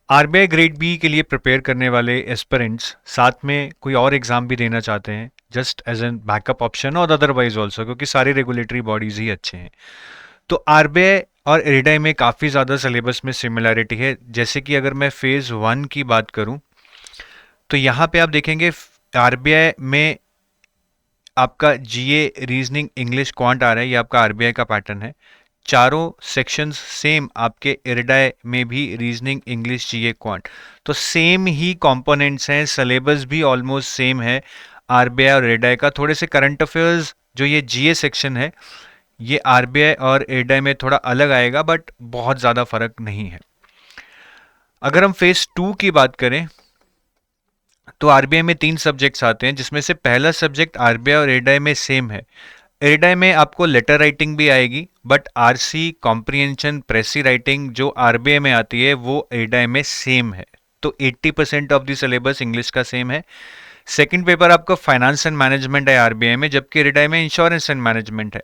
RBI grade B के लिए prepare करने वाले एस्पिरेंट्स साथ में कोई और एग्ज़ाम भी देना चाहते हैं just as an backup option और अदरवाइज ऑल्सो, क्योंकि सारी रेगुलेटरी बॉडीज़ ही अच्छे हैं। तो आरबीआई और इरिडाई में काफ़ी ज़्यादा सिलेबस में सिमिलैरिटी है। जैसे कि अगर मैं फ़ेज़ 1 की बात करूं तो यहाँ पे आप देखेंगे आरबीआई में आपका जीए, रीजनिंग, इंग्लिश, क्वांट आ रहा है, ये आपका आरबीआई का पैटर्न है। चारों सेक्शंस सेम आपके इरिडाई में भी, रीजनिंग, इंग्लिश, जीए, क्वांट, तो सेम ही कंपोनेंट्स हैं, सिलेबस भी ऑलमोस्ट सेम है आरबीआई और इरिडाई का। थोड़े से करंट अफेयर्स जो ये जीए सेक्शन है ये आरबीआई और इरिडाई में थोड़ा अलग आएगा, बट बहुत ज़्यादा फर्क नहीं है। अगर हम फेज 2 की बात करें तो आरबीआई में 3 सब्जेक्ट्स आते हैं, जिसमें से पहला सब्जेक्ट आरबीआई और इरिडाई में सेम है। इरिडाई में आपको लेटर राइटिंग भी आएगी, बट आरसी, कॉम्प्रिहेंशन, प्रेसी राइटिंग जो आरबीआई में आती है वो इरिडाई में सेम है। तो 80% ऑफ द सिलेबस इंग्लिश का सेम है। सेकंड पेपर आपका फाइनेंस एंड मैनेजमेंट है आरबीआई में, जबकि इरिडाई में इंश्योरेंस एंड मैनेजमेंट है।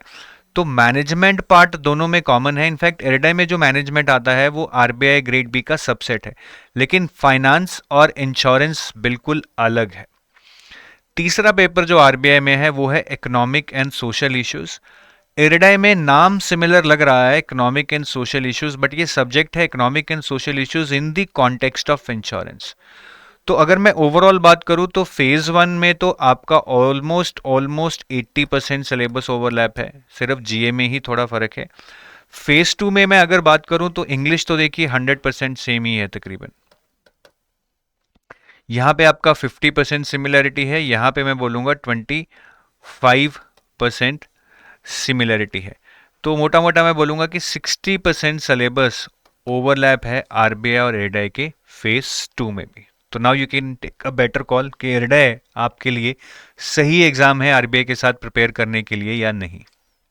तो मैनेजमेंट पार्ट दोनों में कॉमन है। इनफैक्ट इरिडाई में जो मैनेजमेंट आता है वो आरबीआई ग्रेड बी का सबसेट है, लेकिन फाइनेंस और इंश्योरेंस बिल्कुल अलग है। तीसरा पेपर जो आरबीआई में है वो है इकोनॉमिक एंड सोशल इश्यूज। इरिडाई में नाम सिमिलर लग रहा है, economic and social issues, but ये सब्जेक्ट है economic and social issues in the context of insurance. तो अगर मैं ओवरऑल बात करूं तो फेज 1 में तो आपका ऑलमोस्ट ऑलमोस्ट 80% सिलेबस ओवरलैप है, सिर्फ जीए में ही थोड़ा फर्क है। फेज 2 में मैं अगर बात करूं तो इंग्लिश तो देखिए 100% सेम ही है तकरीबन। यहाँ पे आपका 50% सिमिलैरिटी है, यहाँ पे मैं बोलूँगा 25% सिमिलैरिटी है। तो मोटा मोटा मैं बोलूँगा कि 60% सिलेबस ओवरलैप है आरबीआई और इरिडाई के फेज 2 में भी। तो now you can take a better call कि इरिडाई आपके लिए सही एग्जाम है आरबीआई के साथ प्रिपेयर करने के लिए या नहीं।